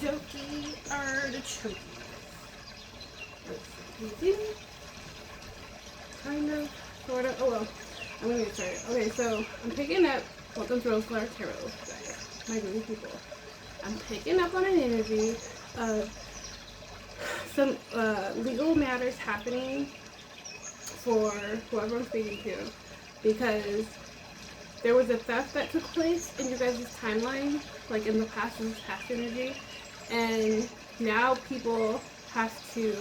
dokie artichoke. Easy. Kind of, sort of. Oh well, I'm gonna get started. Okay, so I'm picking up, welcome to Roseflower Tarot, guys, my group of people. I'm picking up on an energy of some legal matters happening for whoever I'm speaking to, because there was a theft that took place in your guys' timeline, like in the past, in this past energy, and now people have to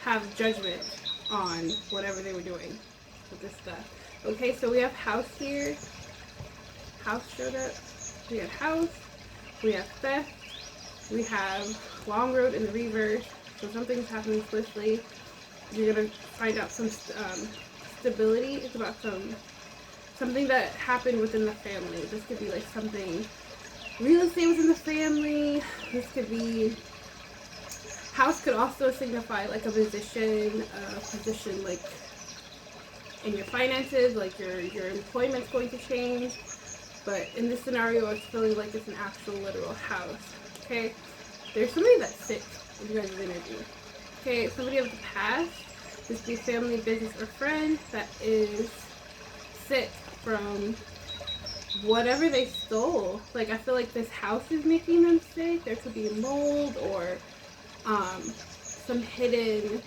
have judgment on whatever they were doing with this stuff. Okay, so we have house here. House showed up. We have house. We have theft. We have long road in the reverse. So something's happening swiftly. You're gonna find out some stability. It's about something that happened within the family. This could be like something, real estate within the family. This could be, house could also signify like a position like in your finances, like your employment's going to change. But in this scenario, it's feeling like it's an actual literal house. Okay, there's somebody that's sick in you guys' energy. Okay, somebody of the past, this could be family, business, or friend that is sick from whatever they stole. Like, I feel like this house is making them sick. There could be mold or some hidden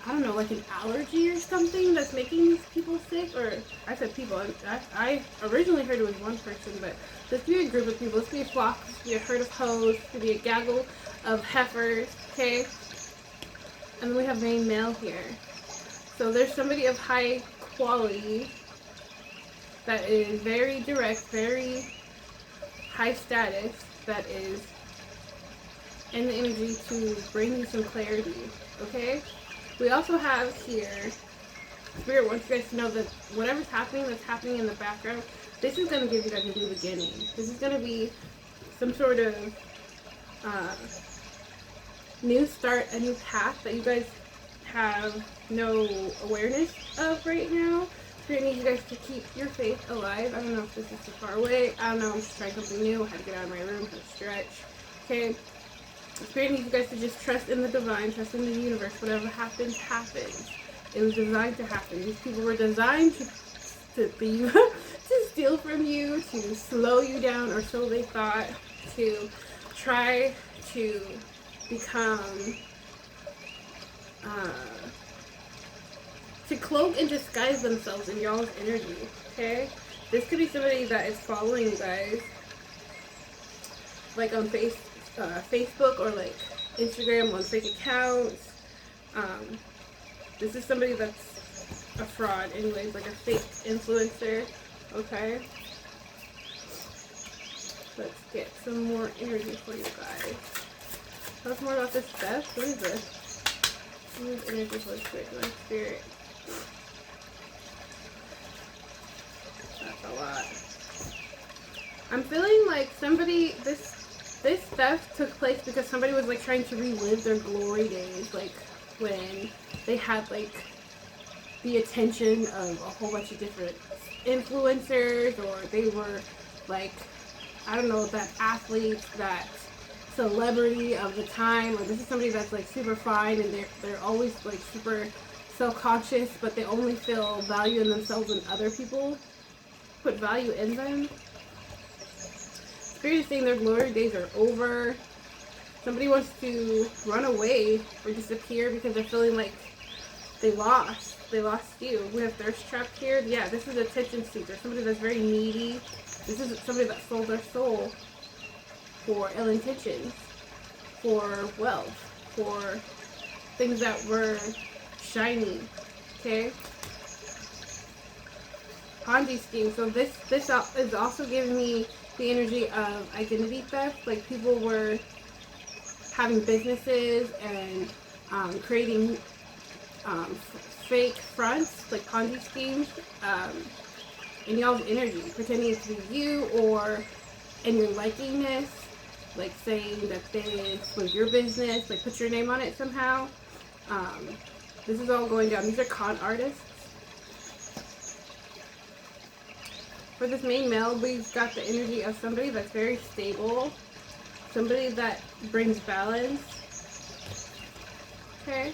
I don't know, like an allergy or something that's making these people sick. Or I said people, I originally heard it was one person, but this could be a group of people. This could be a flock, this could be a herd of hoes, this could be a gaggle of heifers. Okay, and then we have main male here. So there's somebody of high quality that is very direct, very high status, that is in the energy to bring you some clarity. Okay, we also have here, Spirit wants you guys to know that whatever's happening, that's happening in the background, this is going to give you guys a new beginning. This is going to be some sort of new start, a new path that you guys have no awareness of right now. Spirit needs you guys to keep your faith alive. I don't know if this is too far away. I don't know. I'm just trying something new. I had to get out of my room, had to stretch. Okay. Spirit needs you guys to just trust in the divine, trust in the universe. Whatever happens, happens. It was designed to happen. These people were designed to thieve, to steal from you, to slow you down, or so they thought, to try to become, to cloak and disguise themselves in y'all's energy. Okay? This could be somebody that is following you guys, like on Facebook or like Instagram, on fake accounts. This is somebody that's a fraud anyways, like a fake influencer. Okay, let's get some more energy for you guys. Tell us more about this stuff. What is this? What is energy for Spirit? That's a lot. I'm feeling like somebody, this theft took place because somebody was like trying to relive their glory days, like when they had like the attention of a whole bunch of different influencers, or they were like, I don't know, that athlete, that celebrity of the time. Or this is somebody that's like super fine and they're always like super self-conscious, but they only feel value in themselves when other people put value in them. Spirit is saying their glory days are over. Somebody wants to run away or disappear because they're feeling like they lost you. We have thirst trap here. Yeah, this is attention seeker. Somebody that's very needy. This is somebody that sold their soul for ill intentions, for wealth, for things that were shiny. Okay? Ponzi scheme. So this is also giving me the energy of identity theft. Like people were having businesses and creating fake fronts, like Ponzi schemes, in y'all's energy, pretending to be you, or in your likingness, like saying that this was your business, like put your name on it somehow. This is all going down. These are con artists. For this main male, we've got the energy of somebody that's very stable, somebody that brings balance. Okay?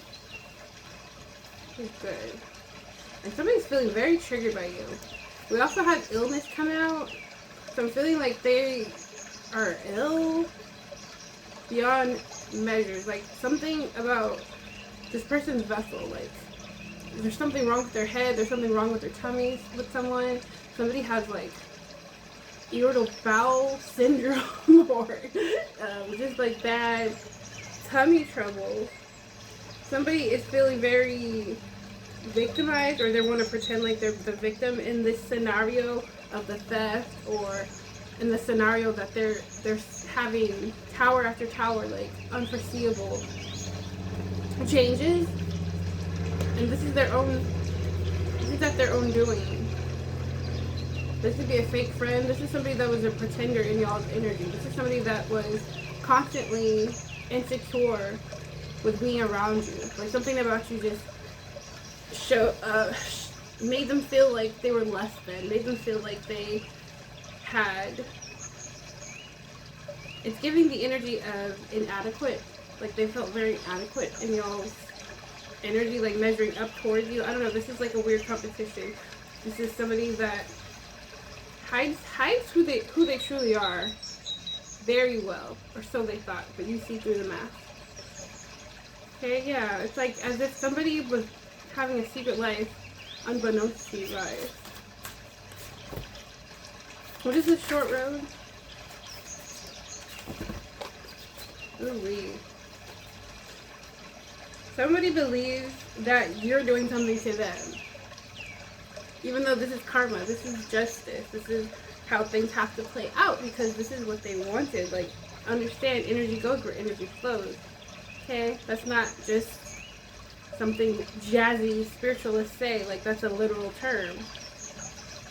Good. And somebody's feeling very triggered by you. We also have illness coming out, so I'm feeling like they are ill beyond measures. Like something about this person's vessel, like there's something wrong with their head, there's something wrong with their tummy with someone. Somebody has like irritable bowel syndrome or just like bad tummy trouble. Somebody is feeling very victimized, or they want to pretend like they're the victim in this scenario of the theft, or in the scenario that they're having tower after tower, like unforeseeable changes, and this is at their own doing. This could be a fake friend. This is somebody that was a pretender in y'all's energy. This is somebody that was constantly insecure with being around you. Like something about you just made them feel like they were less than. Made them feel like they had. It's giving the energy of inadequate. Like they felt very adequate in y'all's energy, like measuring up towards you. I don't know. This is like a weird competition. This is somebody that hides who they truly are very well, or so they thought, but you see through the mask. Okay, yeah, it's like as if somebody was having a secret life unbeknownst to you guys. What is this short road? Ooh-wee. Somebody believes that you're doing something to them. Even though this is karma, this is justice, this is how things have to play out, because this is what they wanted. Like, understand, energy goes where energy flows. Okay? That's not just something jazzy spiritualists say, like that's a literal term.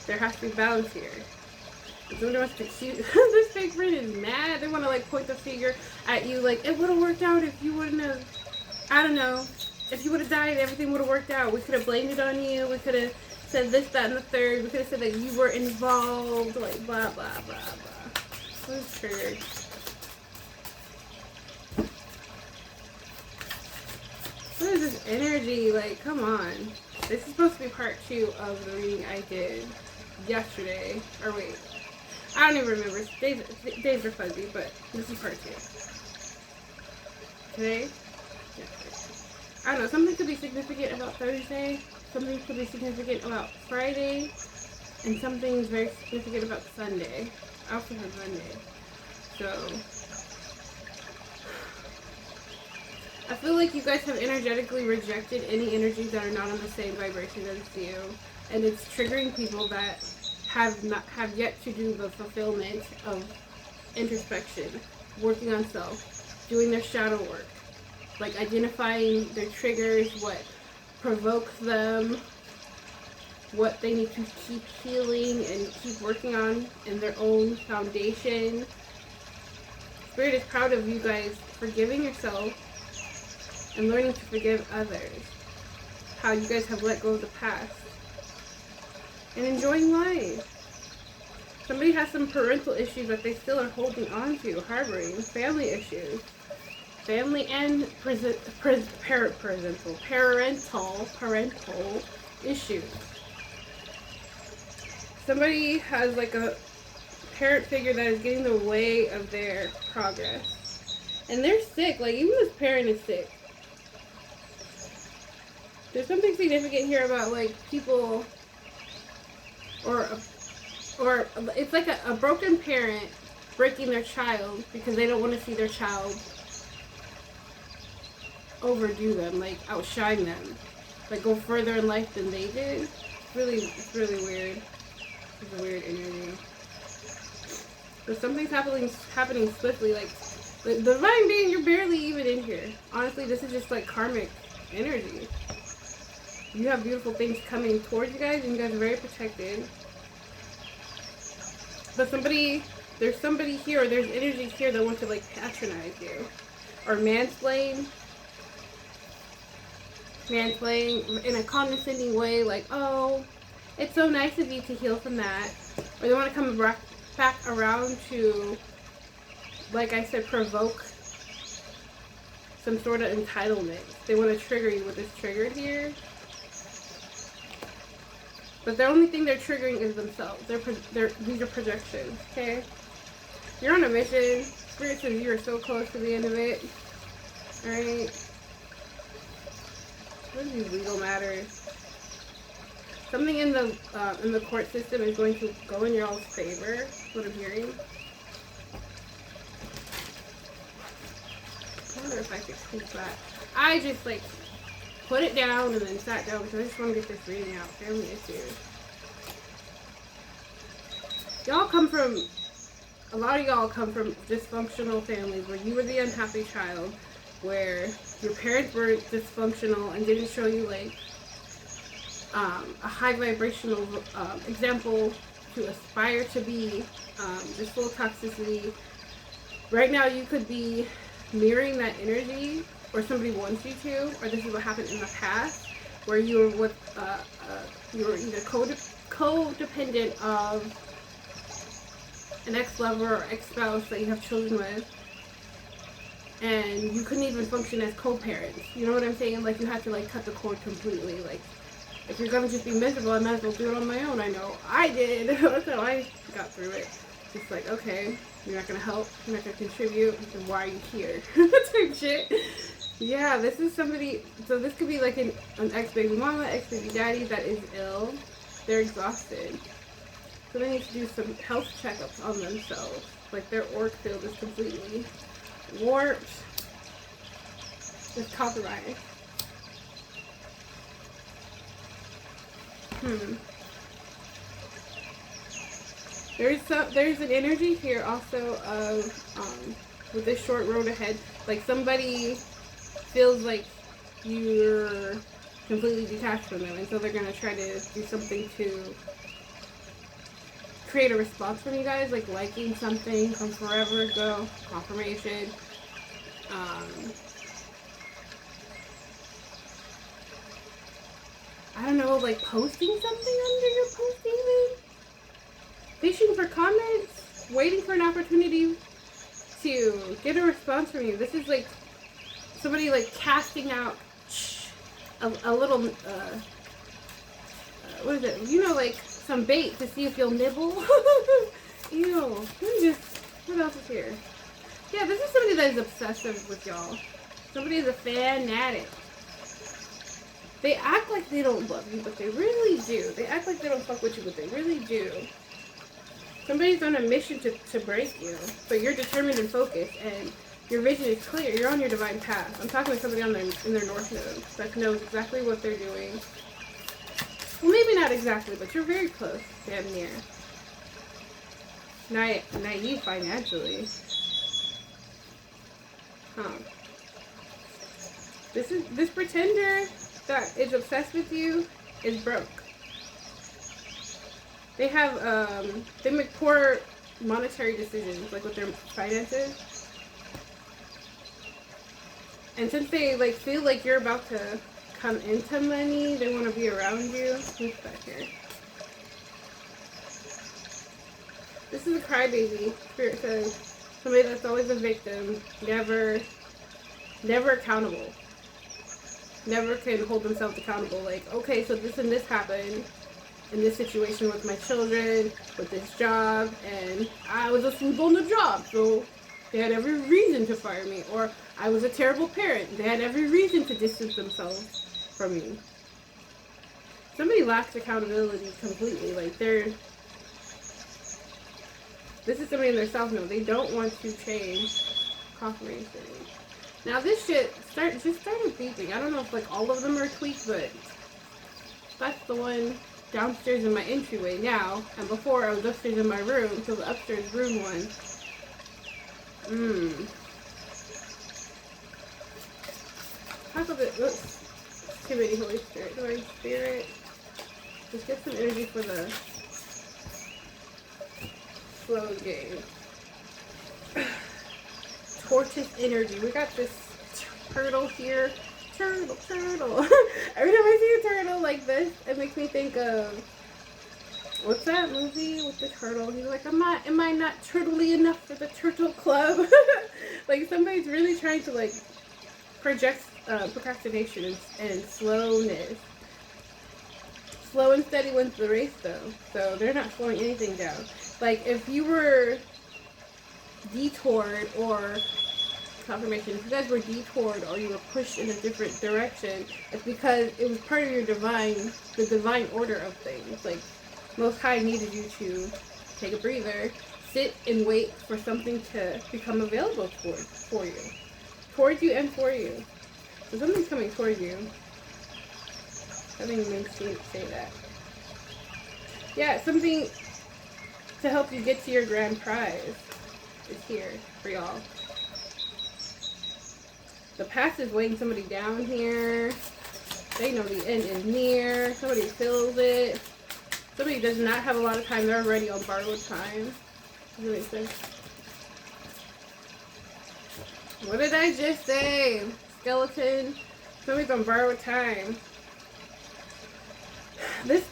There has to be balance here. If somebody wants to accuse this fake friend is mad, they want to like point the finger at you, like it would have worked out if you wouldn't have, I don't know, if you would have died, everything would have worked out. We could have blamed it on you, we could have said this, that, and the third, we could have said that you were involved, like blah, blah, blah, blah. Who's triggered? What is this energy? Like, come on. This is supposed to be part 2 of the reading I did yesterday. Or wait. I don't even remember. Days are fuzzy, but this is part 2. Today? Yesterday. I don't know. Something could be significant about Thursday. Something could be significant about Friday. And something is very significant about Sunday. I also have Monday. So I feel like you guys have energetically rejected any energies that are not on the same vibration as you, and it's triggering people that have yet to do the fulfillment of introspection, working on self, doing their shadow work, like identifying their triggers, what provokes them, what they need to keep healing and keep working on in their own foundation. Spirit is proud of you guys forgiving yourself and learning to forgive others. How you guys have let go of the past. And enjoying life. Somebody has some parental issues that they still are holding on to, harboring. Family issues. Family and parental issues. Somebody has like a parent figure that is getting in the way of their progress. And they're sick. Like, even this parent is sick. There's something significant here about like people, or it's like a broken parent breaking their child because they don't want to see their child overdo them, like outshine them, like go further in life than they did. It's really weird. It's a weird energy. But something's happening swiftly. Like the divine being, you're barely even in here. Honestly, this is just like karmic energy. You have beautiful things coming towards you guys, and you guys are very protected. But there's somebody here, or there's energy here that wants to like patronize you. Or mansplain in a condescending way, like, oh, it's so nice of you to heal from that. or they want to come back around to, like I said, provoke some sort of entitlement. They want to trigger you with this trigger here. But the only thing they're triggering is themselves. These are projections, okay? You're on a mission. Spirit says you are so close to the end of it. Alright? What are these legal matters? Something in the court system is going to go in y'all's favor. What I'm hearing. I wonder if I could tweak that. I just like put it down and then sat down because I just want to get this reading out. Family issues. A lot of y'all come from dysfunctional families where you were the unhappy child, where your parents were dysfunctional and didn't show you like a high vibrational example to aspire to be, just full of toxicity. Right now you could be mirroring that energy, or somebody wants you to, or this is what happened in the past, where you were with, you were either codependent of an ex-lover or ex-spouse that you have children with, and you couldn't even function as co-parents. You know what I'm saying? Like, you had to like cut the cord completely. Like, if you're gonna just be miserable, I might as well do it on my own. I know I did. That's how I got through it. Just like, okay, you're not gonna help, you're not gonna contribute, then why are you here? Type shit. Yeah, this is somebody, so this could be like an ex-baby mama, ex-baby daddy that is ill. They're exhausted. So they need to do some health checkups on themselves. Like, their auric field is completely warped. It's compromised. There's an energy here also of with this short road ahead, like somebody feels like you're completely detached from them, and so they're gonna try to do something to create a response from you guys, like liking something from forever ago, confirmation. I don't know, like posting something under your post even? Fishing for comments? Waiting for an opportunity to get a response from you. This is like somebody like casting out a little, what is it? You know, like some bait to see if you'll nibble. Ew. What else is here? Yeah, this is somebody that is obsessive with y'all. Somebody is a fanatic. They act like they don't love you, but they really do. They act like they don't fuck with you, but they really do. Somebody's on a mission to break you, but you're determined and focused, and your vision is clear. You're on your divine path. I'm talking to somebody in their north node that knows exactly what they're doing. Well, maybe not exactly, but you're very close, damn near. Naive financially. Huh. This pretender that is obsessed with you is broke. They make poor monetary decisions, like with their finances. And since they like feel like you're about to come into money, they want to be around you. Who's back here? This is a crybaby. Spirit says somebody that's always a victim, never accountable. Never can hold themselves accountable. Like, okay, so this and this happened in this situation with my children, with this job, and I was asleep on the job, so they had every reason to fire me. Or I was a terrible parent. They had every reason to distance themselves from me. Somebody lacks accountability completely. Like, this is somebody in their self know. They don't want to change. Confirmation. Now this shit started beeping. I don't know if like all of them are tweaked, but that's the one downstairs in my entryway now. And before I was upstairs in my room, so the upstairs room one. Talk a bit. Oops. Too many Holy Spirit. Holy Spirit. Just get some energy for the slow game. Tortoise energy. We got this turtle here. Turtle. Every time I see a turtle like this, it makes me think of what's that movie with the turtle? He's like, am I not turtly enough for the turtle club? Like somebody's really trying to like project procrastination and slowness. Slow and steady wins the race though, so they're not slowing anything down. Like if you were detoured or confirmation, if you guys were detoured or you were pushed in a different direction, it's because it was part of your the divine order of things. Like Most High needed you to take a breather, sit and wait for something to become available for you. Towards you and for you. So something's coming towards you. Something makes me say that. Yeah, something to help you get to your grand prize is here for y'all. The past is weighing somebody down here. They know the end is near. Somebody feels it. Somebody does not have a lot of time. They're already on borrowed time. Does that make sense? What did I just say? Skeleton. Somebody's on borrowed time.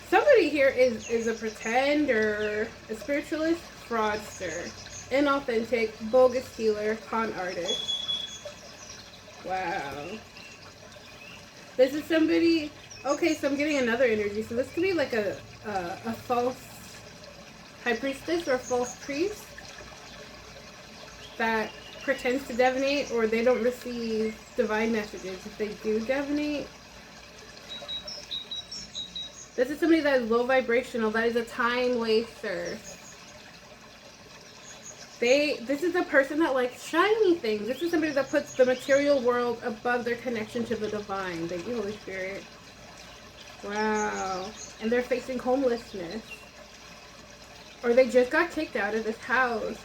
Somebody here is a pretender, a spiritualist, fraudster, inauthentic, bogus healer, con artist. Wow. This is somebody. Okay, so I'm getting another energy. So this could be like a false high priestess or false priest that pretends to divinate, or they don't receive divine messages if they do divinate. This is somebody that is low vibrational, that is a time waster. This is a person that likes shiny things. This is somebody that puts the material world above their connection to the divine. Thank you, Holy Spirit. Wow. And they're facing homelessness. Or they just got kicked out of this house.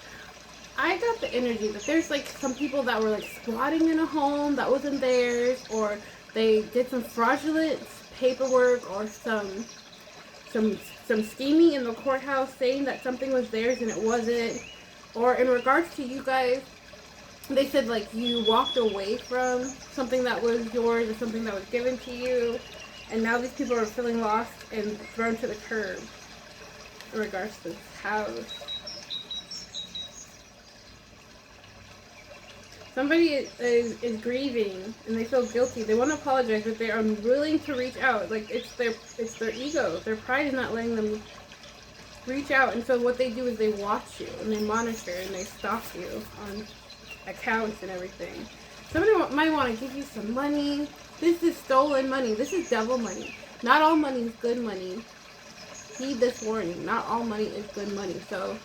I got the energy that there's like some people that were like squatting in a home that wasn't theirs, or they did some fraudulent paperwork or some scheming in the courthouse saying that something was theirs and it wasn't. Or in regards to you guys, they said like you walked away from something that was yours or something that was given to you, and now these people are feeling lost and thrown to the curb in regards to this house. Somebody is grieving and they feel guilty. They want to apologize, but they're unwilling to reach out. Like it's their ego. Their pride is not letting them reach out. And so what they do is they watch you and they monitor and they stalk you on accounts and everything. Somebody might want to give you some money. This is stolen money. This is devil money. Not all money is good money. Heed this warning. Not all money is good money. So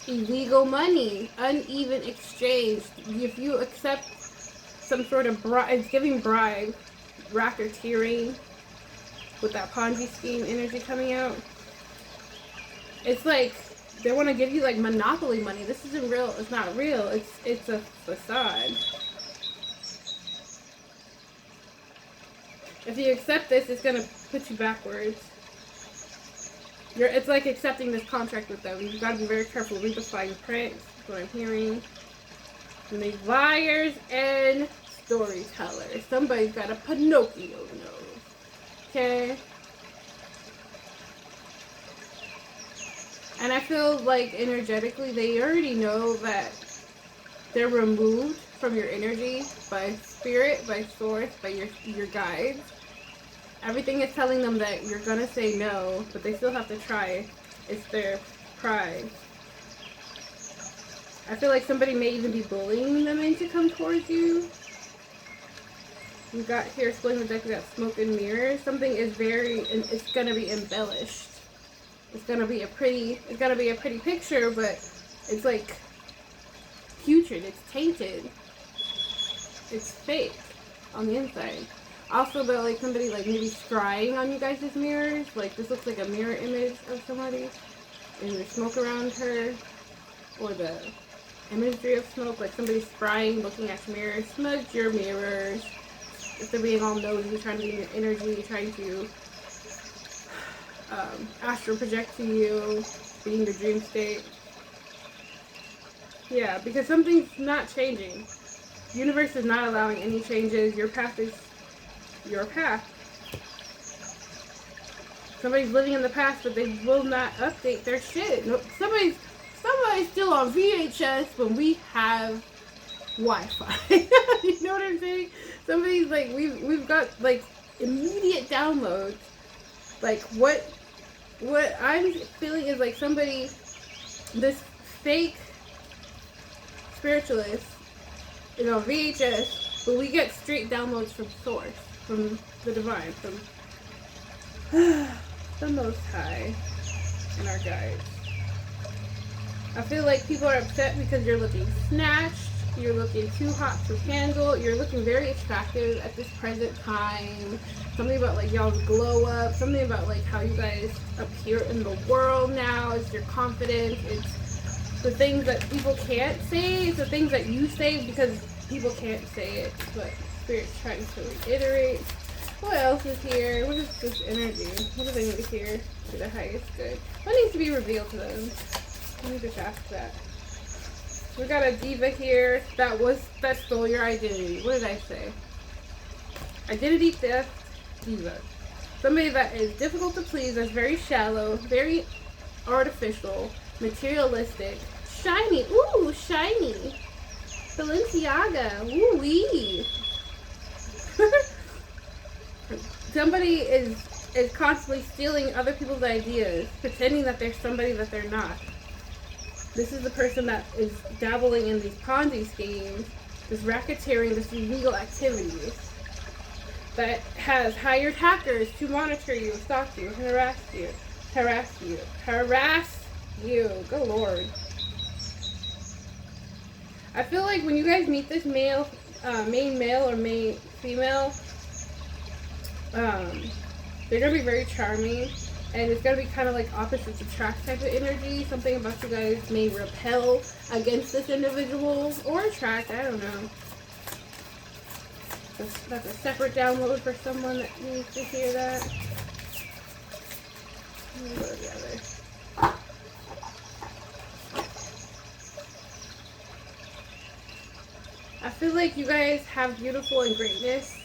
illegal money, uneven exchange. If you accept some sort of it's giving bribe, racketeering with that Ponzi scheme energy coming out. It's like they want to give you like monopoly money. This isn't real. It's not real. It's a facade. If you accept this, it's gonna put you backwards. It's like accepting this contract with them. You've got to be very careful. Read the fine print. That's what I'm hearing. And these liars and storytellers. Somebody's got a Pinocchio nose. Okay? And I feel like energetically they already know that they're removed from your energy by spirit, by source, by your guides. Everything is telling them that you're going to say no, but they still have to try. It's their pride. I feel like somebody may even be bullying them into come towards you. We got here, splitting the deck, we got smoke and mirrors. Something is it's going to be embellished. It's going to be a pretty picture, but it's like putrid. It's tainted. It's fake on the inside. Also, but like somebody like maybe scrying on you guys' mirrors. Like this looks like a mirror image of somebody, and there's smoke around her, or the imagery of smoke, like somebody scrying, looking at your mirrors. Smudge your mirrors. If they're being all nosy, trying to be in your energy, trying to astral project to you, be in your dream state. Yeah, because something's not changing. The universe is not allowing any changes. Your path is your path. Somebody's living in the past, but they will not update their shit. No, somebody's still on VHS when we have Wi-Fi. You know what I'm saying? Somebody's like, we've got like immediate downloads. Like what I'm feeling is like somebody, this fake spiritualist, you know, VHS, but we get straight downloads from source, from the divine, from the Most High and our guides. I feel like people are upset because you're looking snatched, you're looking too hot to handle, you're looking very attractive at this present time. Something about like y'all's glow up, something about like how you guys appear in the world now, it's your confidence, it's the things that people can't say, it's the things that you say because people can't say it, but Spirit's trying to reiterate. What else is here? What is this energy? What do they need to hear to the highest good? What needs to be revealed to them? Let me just ask that. We got a diva here that stole your identity. What did I say? Identity theft, diva. Somebody that is difficult to please, that's very shallow, very artificial, materialistic, shiny. Ooh, shiny. Balenciaga. Ooh wee. Somebody is constantly stealing other people's ideas, pretending that they're somebody that they're not. This is the person that is dabbling in these Ponzi schemes, this racketeering, this illegal activities, that has hired hackers to monitor you, stalk you, harass you. Good Lord. I feel like when you guys meet this male, main male or main female, they're going to be very charming, and it's going to be kind of like opposites attract type of energy. Something about you guys may repel against this individual, or attract, I don't know. That's a separate download for someone that needs to hear that. Let me go to the other. I feel like you guys have beautiful and greatness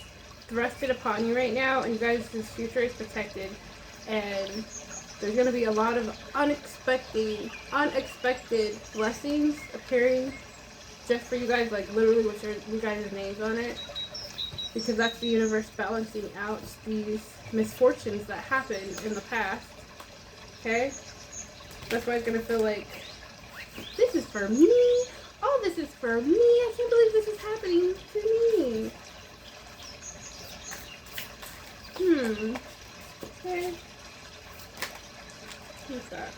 thrusted upon you right now, and you guys' future is protected, and there's going to be a lot of unexpected blessings appearing just for you guys, like literally with you guys' names on it, because that's the universe balancing out these misfortunes that happened in the past. Okay? That's why it's going to feel like, this is for me. Oh, this is for me. I can't believe this is happening to me. Okay. What's that?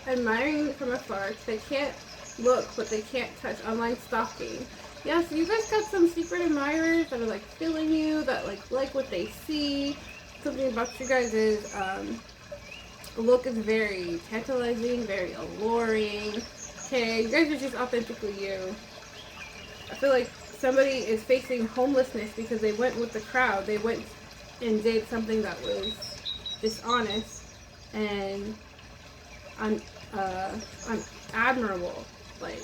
Admiring from afar. They can't look, but they can't touch. Online stalking. Yeah, so you guys got some secret admirers that are like feeling you, that like what they see. Something about you guys is look is very tantalizing, very alluring. Okay, you guys are just authentically you. I feel like somebody is facing homelessness because they went with the crowd. They went and did something that was dishonest and unadmirable. Like,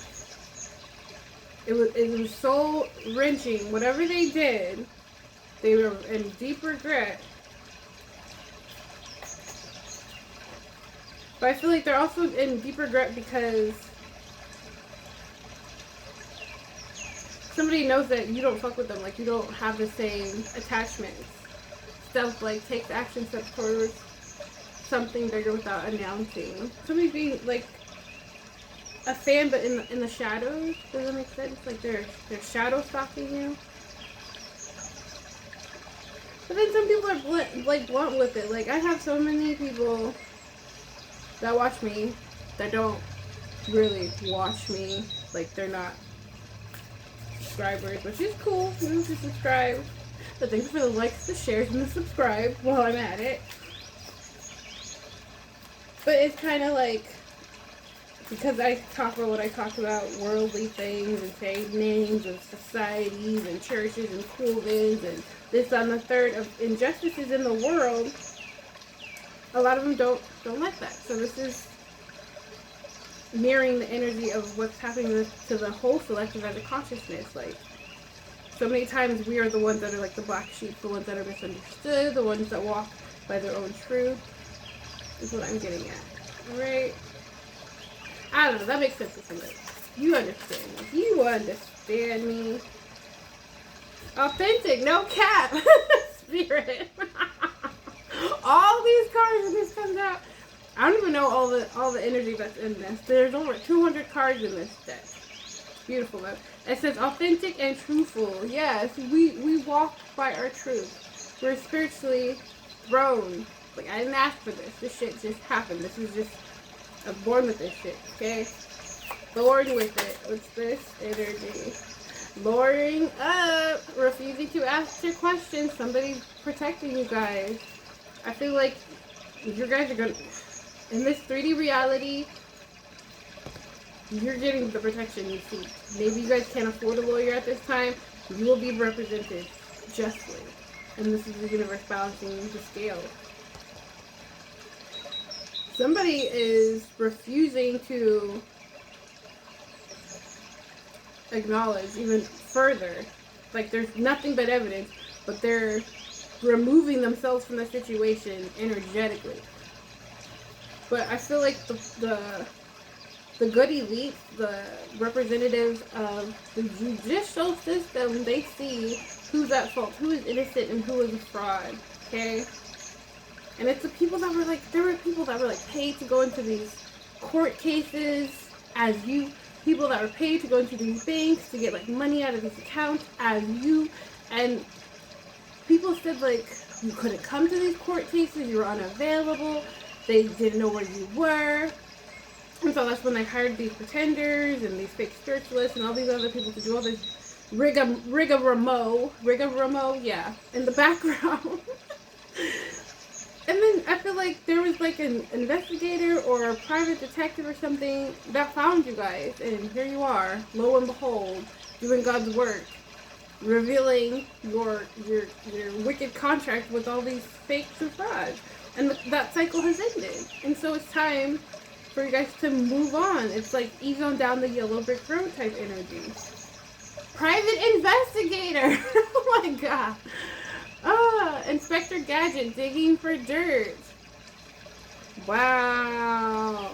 it was soul wrenching. Whatever they did, they were in deep regret. But I feel like they're also in deep regret because somebody knows that you don't fuck with them, like you don't have the same attachments. Stuff like takes action steps towards something bigger without announcing. Somebody being like a fan, but in the shadows. Does that make sense? Like they're shadow stalking you. But then some people are blunt with it. Like I have so many people that watch me that don't really watch me. Like they're not subscribers, which is cool. You know, to subscribe. But thanks for the likes, the shares, and the subscribe while I'm at it. But it's kind of like, because I talk about what I talk about, worldly things, and say names of societies and churches and coolings and this on the third of injustices in the world, a lot of them don't like that. So this is mirroring the energy of what's happening to the whole collective as a consciousness. Like, So many times we are the ones that are like the black sheep, the ones that are misunderstood, the ones that walk by their own truth, is what I'm getting at. Alright? I don't know, that makes sense to somebody. You understand me. You understand me. Authentic, no cap. Spirit. All these cards when this comes out. I don't even know all the energy that's in this. There's over 200 cards in this deck. Beautiful though. It says authentic and truthful. Yes, we walk by our truth. We're spiritually grown. Like, I didn't ask for this. This shit just happened. This is just, I'm born with this shit, okay? Born with it. What's this energy? Lowering up. Refusing to ask your questions. Somebody's protecting you guys. I feel like you guys are going to, in this 3D reality, you're getting the protection you seek. Maybe you guys can't afford a lawyer at this time. You will be represented justly. And this is the universe balancing the scale. Somebody is refusing to acknowledge even further. Like, there's nothing but evidence, but they're removing themselves from the situation energetically. But I feel like the good elite, the representatives of the judicial system, they see who's at fault, who is innocent, and who is a fraud, okay? And it's the people that were like, there were people that were like paid to go into these court cases as you, people that were paid to go into these banks to get like money out of these accounts as you, and people said like, you couldn't come to these court cases, you were unavailable, they didn't know where you were. And so that's when they hired these pretenders and these fake spiritualists and all these other people to do all this rigmarole, yeah, in the background. And then I feel like there was like an investigator or a private detective or something that found you guys, and here you are, lo and behold, doing God's work, revealing your wicked contract with all these fakes and frauds. And that cycle has ended. And so it's time for you guys to move on. It's like ease on down the yellow brick road type energy. Private investigator. Oh my god. Inspector Gadget digging for dirt. Wow.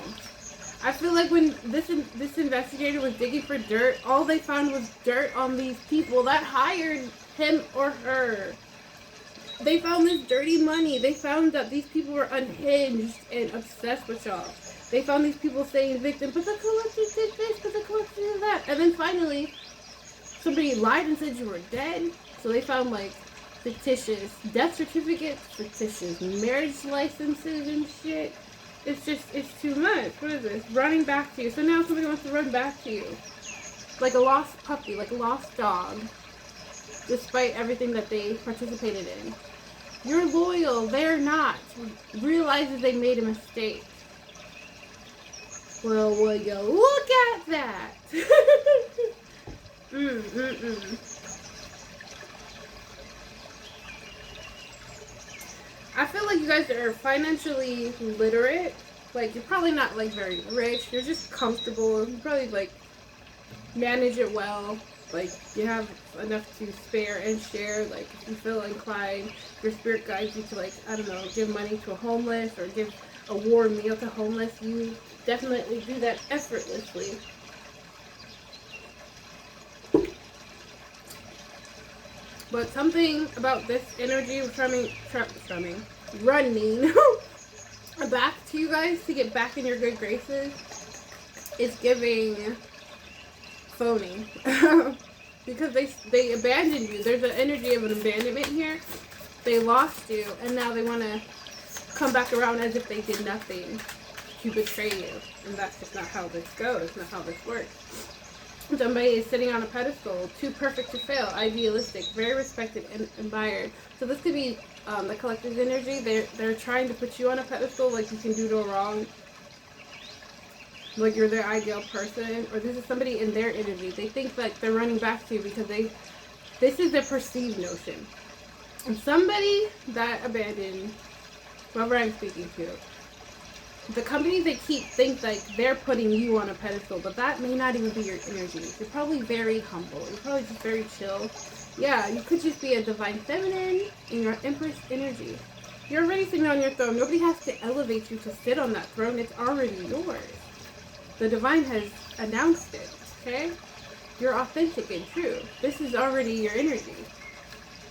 I feel like when this investigator was digging for dirt, all they found was dirt on these people that hired him or her. They found this dirty money. They found that these people were unhinged and obsessed with y'all. They found these people saying victim, but the collector did this, but the collector did that. And then finally, somebody lied and said you were dead. So they found like fictitious death certificates, fictitious marriage licenses and shit. It's just, it's too much. What is this? Running back to you. So now somebody wants to run back to you. Like a lost puppy, like a lost dog. Despite everything that they participated in. You're loyal, they're not. Realizes they made a mistake. Well, will you look at that? I feel like you guys are financially literate. Like, you're probably not like very rich. You're just comfortable. You probably like manage it well. Like, you have enough to spare and share. Like, if you feel inclined, your spirit guides you to, like, I don't know, give money to a homeless or give a warm meal to homeless. You definitely do that effortlessly. But something about this energy running back to you guys to get back in your good graces is giving phony. Because they abandoned you. There's an energy of an abandonment here. They lost you, and now they want to come back around as if they did nothing to betray you. And that's just not how this goes, not how this works. Somebody is sitting on a pedestal, too perfect to fail, idealistic, very respected and admired. So this could be the collector's energy. They're trying to put you on a pedestal, like you can do no wrong. Like you're their ideal person, or this is somebody in their energy. They think like they're running back to you because this is their perceived notion. And somebody that abandoned, whoever I'm speaking to, the company they keep think like they're putting you on a pedestal, but that may not even be your energy. You're probably very humble. You're probably just very chill. Yeah, you could just be a divine feminine in your empress energy. You're already sitting on your throne. Nobody has to elevate you to sit on that throne. It's already yours. The divine has announced it, okay? You're authentic and true. This is already your energy,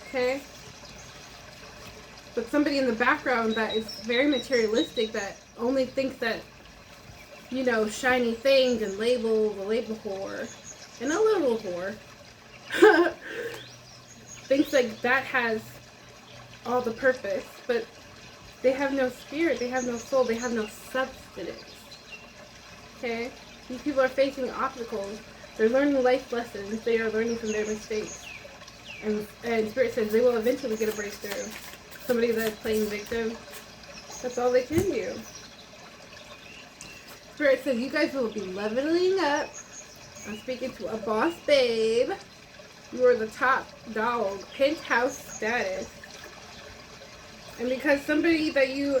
okay? But somebody in the background that is very materialistic, that only thinks that, you know, shiny things and labels, a label whore, and a little whore, thinks like that has all the purpose, but they have no spirit, they have no soul, they have no substance. Okay? These people are facing obstacles. They're learning life lessons. They are learning from their mistakes. And Spirit says they will eventually get a breakthrough. Somebody that's playing victim, that's all they can do. Spirit says you guys will be leveling up. I'm speaking to a boss babe. You are the top dog, penthouse status. And because somebody that you,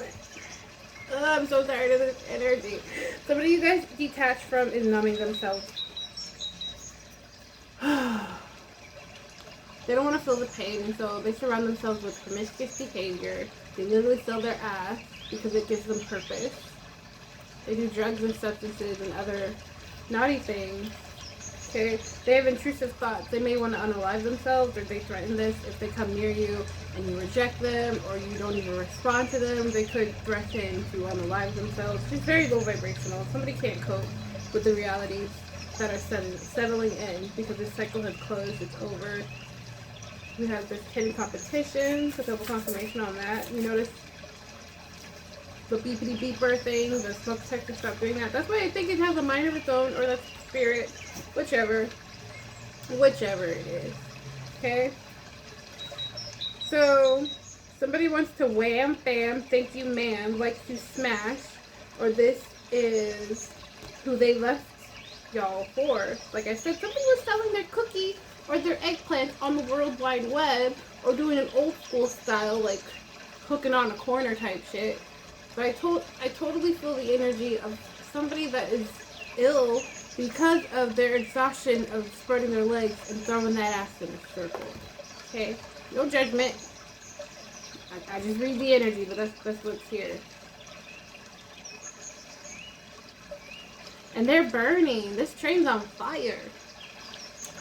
I'm so tired of this energy. Somebody you guys detach from is numbing themselves. They don't want to feel the pain, and so they surround themselves with promiscuous behavior. They literally sell their ass because it gives them purpose. They do drugs and substances and other naughty things. Okay, they have intrusive thoughts. They may want to unalive themselves, or they threaten this if they come near you and you reject them, or you don't even respond to them. They could threaten to unalive themselves. It's very low vibrational. Somebody can't cope with the realities that are settling in because this cycle has closed. It's over. We have this hidden competition. So double confirmation on that. You notice the beepity beeper thing, the smoke detector, stop doing that. That's why I think it has a mind of its own, or that's spirit, whichever it is. Okay? So, somebody wants to wham, bam, thank you, ma'am, likes to smash, or this is who they left y'all for. Like I said, somebody was selling their cookie or their eggplant on the World Wide Web, or doing an old school style, like hooking on a corner type shit. But I totally feel the energy of somebody that is ill because of their exhaustion of spreading their legs and throwing that ass in a circle. Okay? No judgment. I just read the energy, but that's what's here. And they're burning. This train's on fire.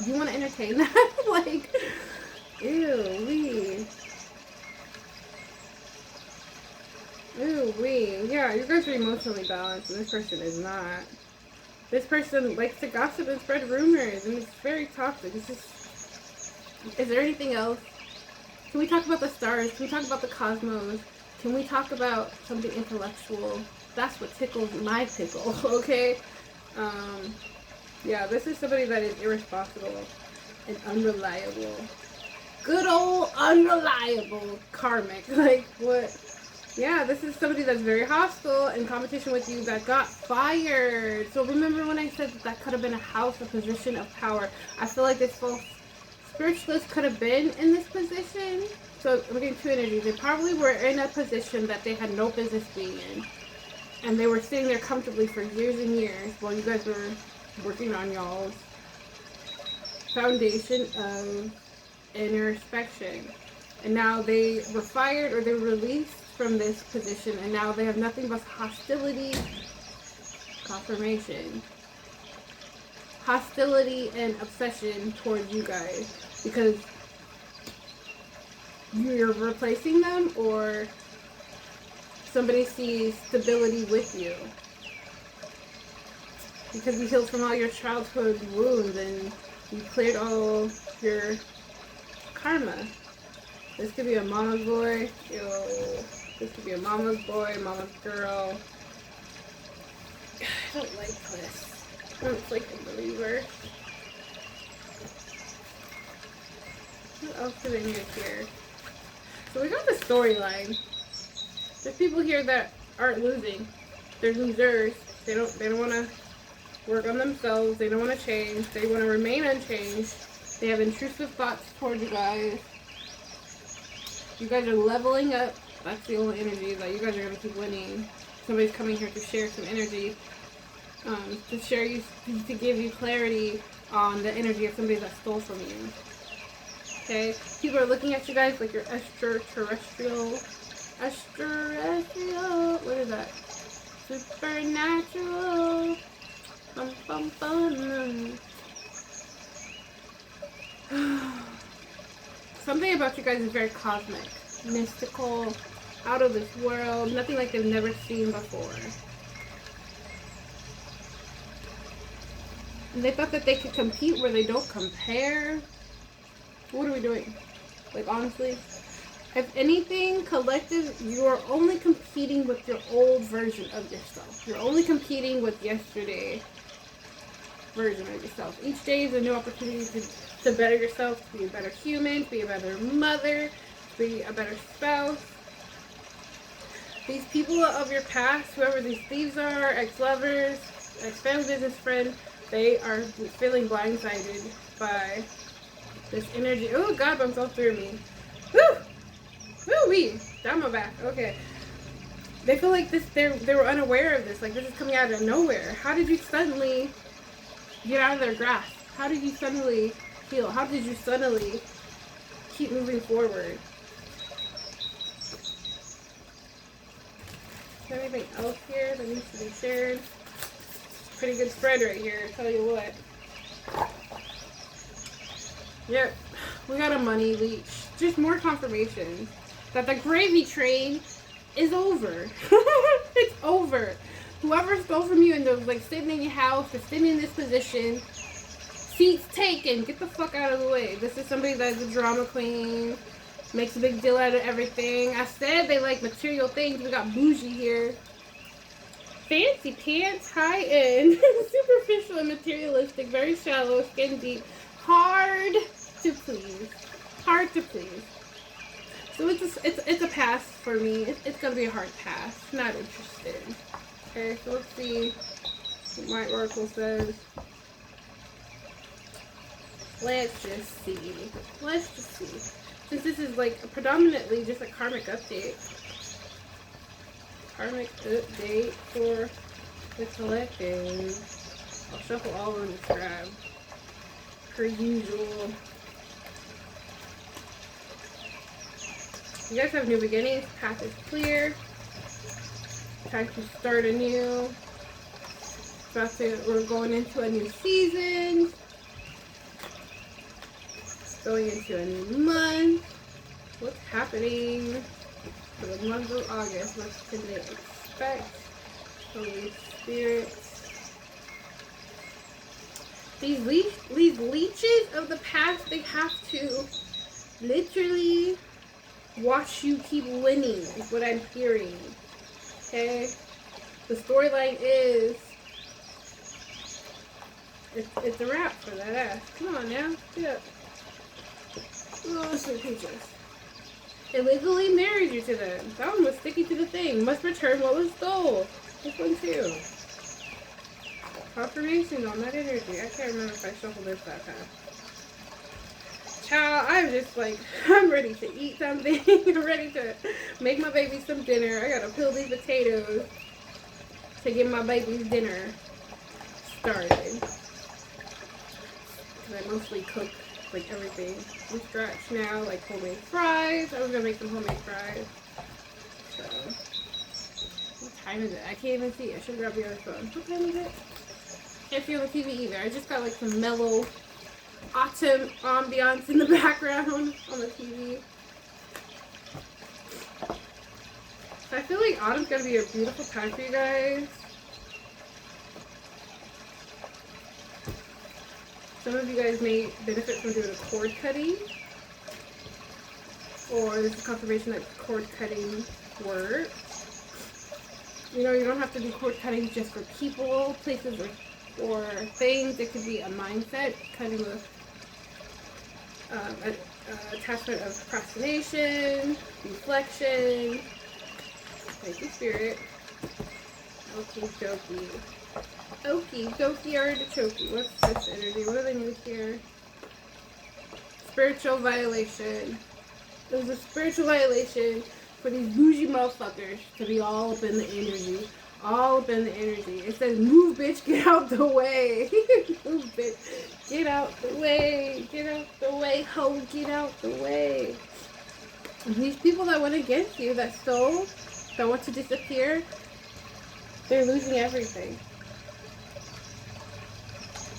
You want to entertain that? Like, ew, wee. Ooh, wee. Yeah, you guys are emotionally balanced, and this person is not. This person likes to gossip and spread rumors, and it's very toxic. It's just... Is there anything else? Can we talk about the stars? Can we talk about the cosmos? Can we talk about something intellectual? That's what tickles my pickle, okay? Yeah, this is somebody that is irresponsible and unreliable. Good old unreliable karmic. Like, what? Yeah, this is somebody that's very hostile in competition with you that got fired. So remember when I said that could have been a house, a position of power. I feel like this false spiritualist could have been in this position. So we're getting two energies. They probably were in a position that they had no business being in. And they were sitting there comfortably for years and years while you guys were working on y'all's foundation of introspection. And now they were fired or they were released from this position, and now they have nothing but hostility, confirmation, hostility and obsession towards you guys because you're replacing them, or somebody sees stability with you because you healed from all your childhood wounds and you cleared all your karma. This could be a mama's boy. This could be a mama's boy, mama's girl. I don't like this. I don't like a believer. What else do they need here? So we got the storyline. There's people here that aren't losing. They're losers. They don't want to work on themselves. They don't want to change. They want to remain unchanged. They have intrusive thoughts towards you guys. You guys are leveling up. That's the only energy that you guys are going to keep winning. Somebody's coming here to share some energy, to give you clarity on the energy of somebody that stole from you. Okay? People are looking at you guys like you're extraterrestrial. What is that? Supernatural. Bum, bum, bum. Something about you guys is very cosmic, mystical, out of this world, nothing like they've never seen before. And they thought that they could compete where they don't compare. What are we doing? Like, honestly, if anything, collective, you're only competing with your old version of yourself. You're only competing with yesterday version of yourself. Each day is a new opportunity to better yourself, to be a better human, to be a better mother, to be a better spouse. These people of your past, whoever these thieves are, ex-lovers, ex-family business friend, they are feeling blindsided by this energy. Oh, God bumps all through me. Woo! Woo-wee! Down my back. Okay. They feel like this, they were unaware of this. Like, this is coming out of nowhere. How did you suddenly get out of their grasp? How did you suddenly heal? How did you suddenly keep moving forward? Is there anything else here that needs to be shared? Pretty good spread right here, I'll tell you what. Yep, we got a money leech. Just more confirmation that the gravy train is over. It's over. Whoever stole from you and was like sitting in your house or sitting in this position, seats taken. Get the fuck out of the way. This is somebody that's a drama queen, makes a big deal out of everything. I said they like material things. We got bougie here. Fancy pants, high end, superficial and materialistic, very shallow, skin deep, hard to please. Hard to please. So it's a pass for me. It's gonna be a hard pass. Not interested. Okay, so let's see what my oracle says. Let's just see. Let's just see. Since this is like predominantly just a karmic update. Karmic update for the collective. I'll shuffle all on the scribe. Per usual. You guys have new beginnings. Path is clear. Time to start anew. We're going into a new season. Going into a new month. What's happening for the month of August? What can they expect? Holy Spirit. These leeches of the past, they have to literally watch you keep winning, is what I'm hearing. Okay? The storyline is it's a wrap for that ass. Come on now. Get up. Oh, so peaches. Illegally married you to them. That one was sticky to the thing. Must return what was stole. This one too. Confirmation on that energy. I can't remember if I shuffled this that time. Child, I'm just like, I'm ready to eat something. I'm ready to make my baby some dinner. I gotta peel these potatoes to get my baby's dinner started. Because I mostly cook like everything from scratch now, like homemade fries. I was gonna make some homemade fries. So, what time is it? I can't even see. I should grab the other phone. What time is it? Can't see on the TV either. I just got like some mellow autumn ambiance in the background on the TV. So I feel like autumn's gonna be a beautiful time for you guys. Some of you guys may benefit from doing a cord cutting, or this is confirmation that cord cutting works. You know, you don't have to do cord cutting just for people, places, or things. It could be a mindset, cutting with attachment of procrastination, reflection. Thank you, Spirit. Okie dokie. Okie dokie artichoke. What's this energy? What do they need here? Spiritual violation. There's a spiritual violation for these bougie motherfuckers to be all up in the energy, All up in the energy. It says, move, bitch, get out the way. Move, bitch, get out the way. Get out the way, ho, get out the way. And these people that went against you, that stole, that want to disappear, they're losing everything.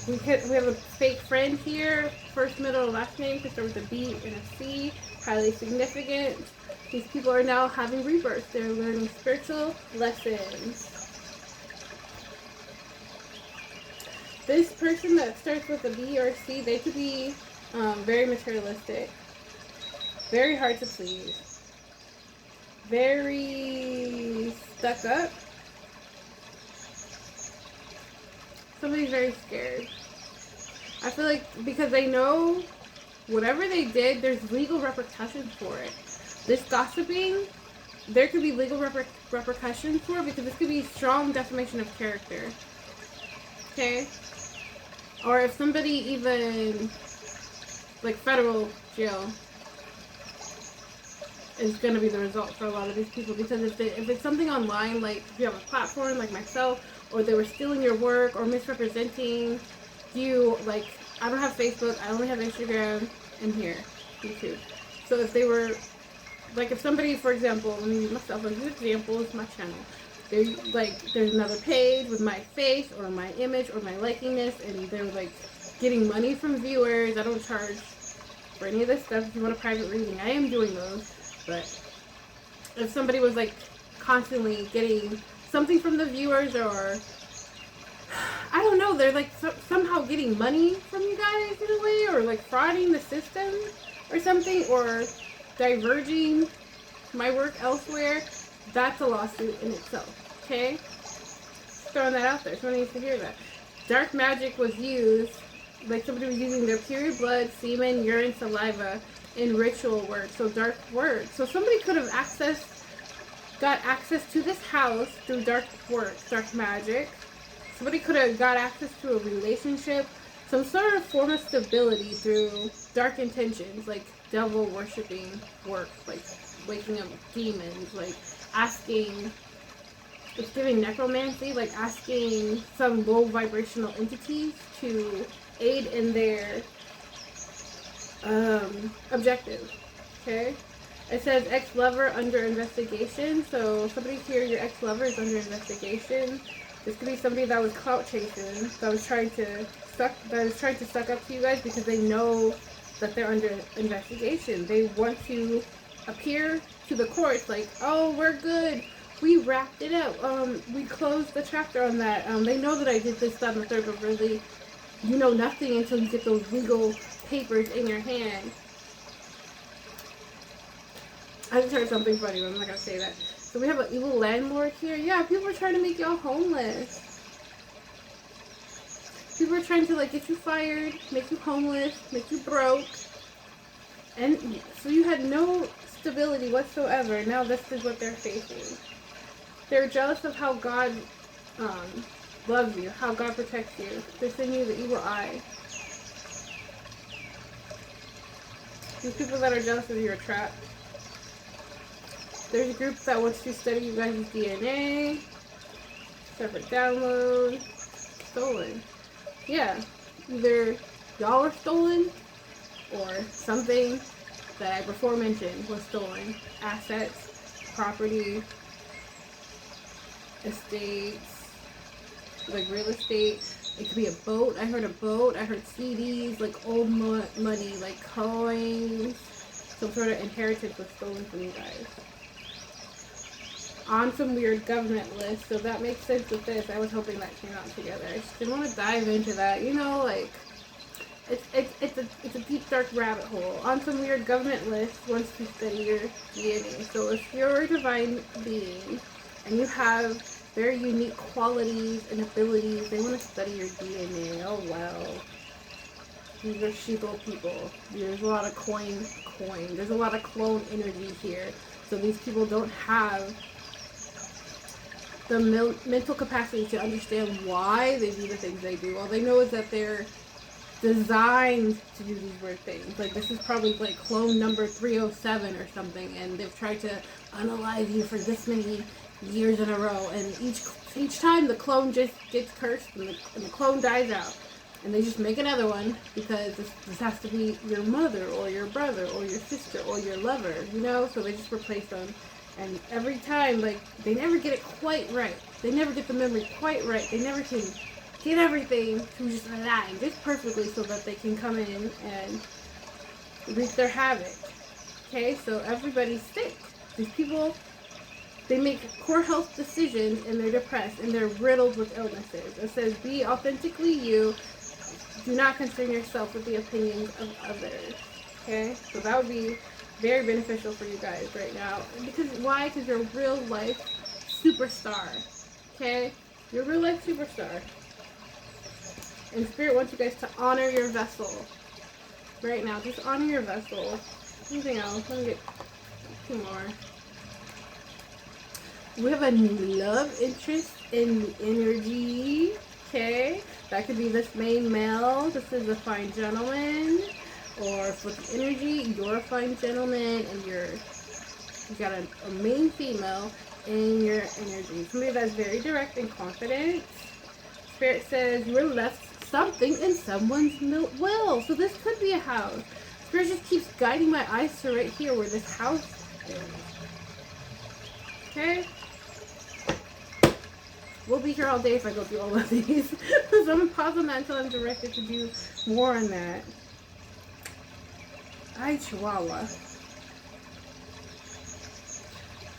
We have a fake friend here. First, middle, last name could start with a B and a C. Highly significant. These people are now having rebirth. They're learning spiritual lessons. This person that starts with a B or a C, they could be very materialistic, very hard to please, very stuck up. Somebody's very scared. I feel like because they know whatever they did, there's legal repercussions for it. This gossiping, there could be legal repercussions for it because this could be strong defamation of character. Okay? Or if somebody even, like federal jail is going to be the result for a lot of these people. Because if it's something online, like if you have a platform like myself, or they were stealing your work or misrepresenting you, like I don't have Facebook, I only have Instagram and here, YouTube. So if they were, like if somebody, for example, let me use myself as an example, it's my channel. There's another page with my face or my image or my likeness, and they're like getting money from viewers. I don't charge for any of this stuff. If you want a private reading, I am doing those. But if somebody was like constantly getting something from the viewers, or I don't know, they're like somehow getting money from you guys in a way, or like frauding the system or something, or diverging my work elsewhere, that's a lawsuit in itself. Okay? Just throwing that out there. Someone needs to hear that. Dark magic was used, like somebody was using their pure blood, semen, urine, saliva in ritual work. So dark work. So somebody could have got access to this house through dark work, dark magic. Somebody could have got access to a relationship, some sort of form of stability through dark intentions, like devil worshipping work, like waking up demons, like asking, it's giving necromancy, like asking some low vibrational entities to aid in their objective. Okay? It says ex-lover under investigation. So somebody here, your ex-lover is under investigation. This could be somebody that was clout chasing, that was trying to suck up to you guys because they know that they're under investigation. They want to appear to the courts like, oh, we're good. We wrapped it up. We closed the chapter on that. They know that I did this, that, and the third, but really, you know nothing until you get those legal papers in your hand. I just heard something funny, but I'm not going to say that. So we have an evil landlord here. Yeah, people are trying to make y'all homeless. People are trying to like get you fired, make you homeless, make you broke. And so you had no stability whatsoever. Now this is what they're facing. They're jealous of how God loves you, how God protects you. They're sending you the evil eye. These people that are jealous of you are trapped. There's a group that wants to study you guys' DNA. Separate download. Stolen. Yeah. Either y'all were stolen or something that I before mentioned was stolen. Assets, property, estates, like real estate. It could be a boat. I heard a boat. I heard CDs, like old money, like coins. Some sort of inheritance was stolen from you guys. On some weird government list, so that makes sense with this. I was hoping that came out together. I just didn't want to dive into that, you know, like it's a deep dark rabbit hole. On some weird government list wants to study your DNA. So if you're a divine being and you have very unique qualities and abilities, they want to study your DNA. Oh wow. These are sheeple people. There's a lot of coin. There's a lot of clone energy here. So these people don't have the mental capacity to understand why they do the things they do. All they know is that they're designed to do these weird things. Like this is probably like clone number 307 or something, and they've tried to analyze you for this many years in a row, and each time the clone just gets cursed and the clone dies out, and they just make another one because this has to be your mother or your brother or your sister or your lover, you know. So they just replace them, and every time, like, they never get it quite right. They never get the memory quite right. They never can get everything to just align just perfectly so that they can come in and wreak their havoc. Okay, so everybody's sick. These people, they make poor health decisions and they're depressed and they're riddled with illnesses. It says, be authentically you. Do not concern yourself with the opinions of others. Okay, so that would be very beneficial for you guys right now. Because why? Because you're a real life superstar. Okay, you're a real life superstar. And Spirit wants you guys to honor your vessel. Right now, just honor your vessel. Anything else? Let me get 2 more. We have a new love interest in energy. Okay, that could be this main male. This is a fine gentleman, or with the energy, you're a fine gentleman, and you got a main female in your energy. Somebody that's very direct and confident. Spirit says you're left something in someone's will. So this could be a house. Spirit just keeps guiding my eyes to right here where this house is. Okay? We'll be here all day if I go through all of these. So I'm going to pause on that until I'm directed to do more on that. Ay, Chihuahua.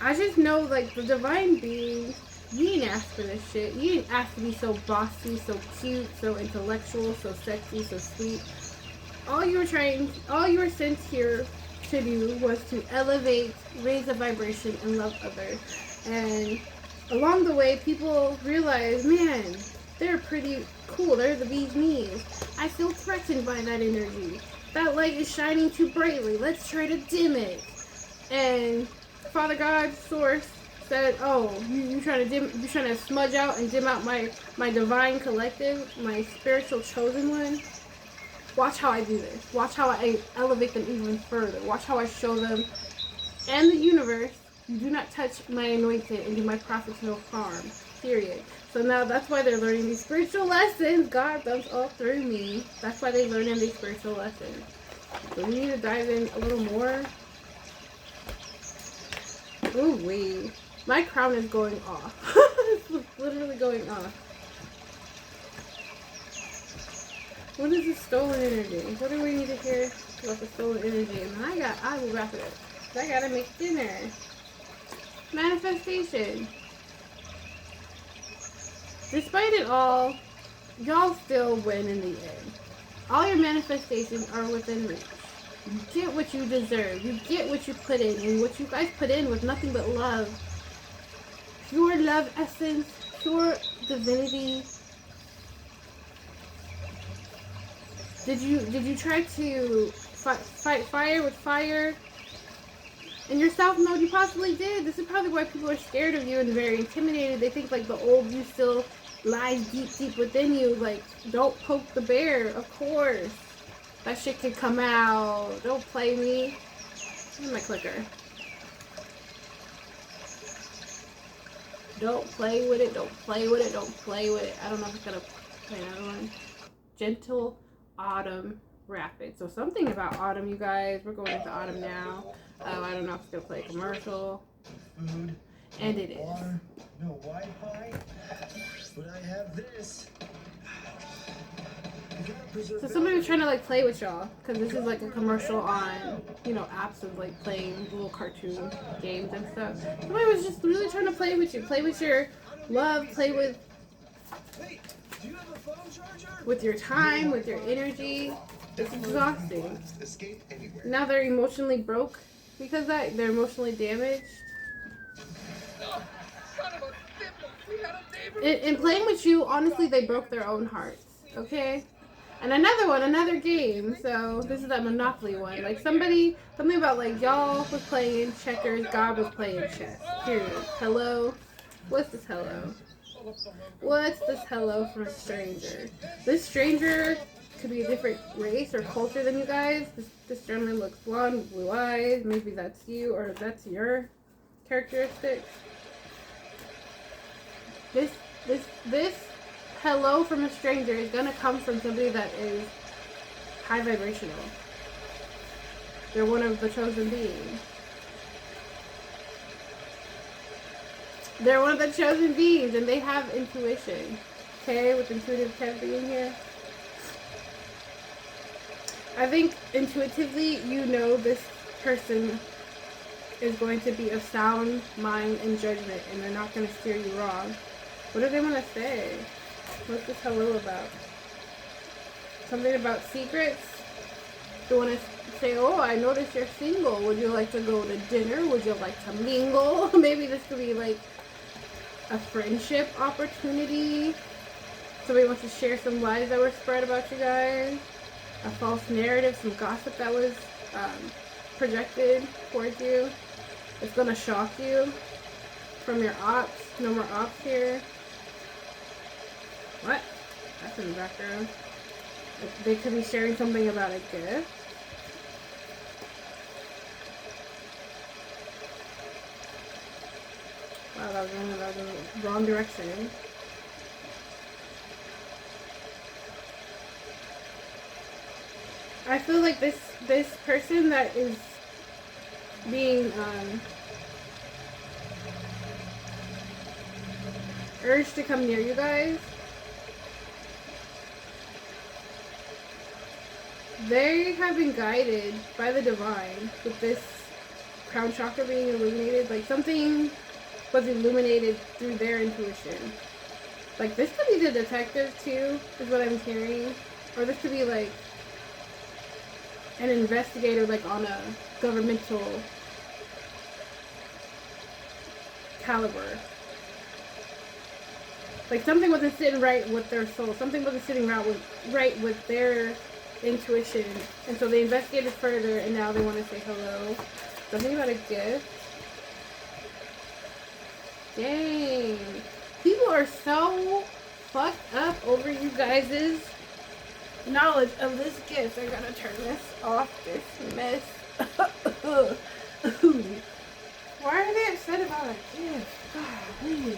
I just know, like, the divine being, you didn't ask for this shit. You didn't ask to be so bossy, so cute, so intellectual, so sexy, so sweet. All you were sent here to do was to elevate, raise the vibration, and love others. And along the way, people realize, man, they're pretty cool. They're the bee's knees. I feel threatened by that energy. That light is shining too brightly. Let's try to dim it. And Father God, Source, said, oh, you trying to smudge out and dim out my divine collective, my spiritual chosen one? Watch how I do this. Watch how I elevate them even further. Watch how I show them and the universe, you do not touch my anointed and do my prophets no harm. Period. So now that's why they're learning these spiritual lessons. God dumps all through me. That's why they're learning these spiritual lessons. So we need to dive in a little more. Ooh wee. My crown is going off. It's literally going off. What is the stolen energy? What do we need to hear about the stolen energy? And I will wrap it up. I gotta make dinner. Manifestation. Despite it all, y'all still win in the end. All your manifestations are within reach. You get what you deserve. You get what you put in. And what you guys put in was nothing but love. Pure love essence. Pure divinity. Did you try to fight fire with fire? In your self mode, you possibly did. This is probably why people are scared of you and very intimidated. They think like the old you still lies deep within you. Like, don't poke the bear, of course. That shit could come out. Don't play me. Where's my clicker? Don't play with it. Don't play with it. Don't play with it. I don't know if it's gonna play another one. Gentle Autumn Rapid. So something about autumn, you guys. We're going into autumn now. I don't know if it's gonna play a commercial. Food. And it is. Water, no Wi-Fi, but I have this. So somebody was trying to like play with y'all because this is like a commercial on, you know, apps of like playing little cartoon games and stuff. Somebody was just really trying to play with you, play with your love, play with your time, with your energy. It's exhausting. Now they're emotionally broke because that they're emotionally damaged. In playing with you, honestly, they broke their own hearts. Okay. And another game. So this is that Monopoly one. Like something about like y'all was playing checkers, God was playing chess. Period. Hello? What's this hello? What's this hello from a stranger? This stranger could be a different race or culture than you guys. This gentleman looks blonde, blue eyes. Maybe that's you or that's your characteristic. This hello from a stranger is gonna come from somebody that is high vibrational. They're one of the chosen beings. They're one of the chosen beings, and they have intuition. Okay, with intuitive Kev being here. I think intuitively you know this person is going to be of sound mind and judgment, and they're not going to steer you wrong. What do they want to say? What's this hello about? Something about secrets? They want to say, oh, I noticed you're single. Would you like to go to dinner? Would you like to mingle? Maybe this could be like a friendship opportunity. Somebody wants to share some lies that were spread about you guys. A false narrative, some gossip that was projected towards you. It's going to shock you from your ops. No more ops here. What? That's in the background. They could be sharing something about a gift. Wow, that was the wrong direction. I feel like this person that is being urged to come near you guys, they have been guided by the divine with this crown chakra being illuminated. Like something was illuminated through their intuition. Like this could be the detective too, is what I'm hearing. Or this could be like an investigator, like on a governmental caliber. Like something wasn't sitting right with their soul. Something wasn't sitting right with their intuition. And so they investigated further, and now they want to say hello. Something about a gift. Dang. People are so fucked up over you guys' knowledge of this gift. I gotta turn this off, this mess. Why are they upset about a gift? God,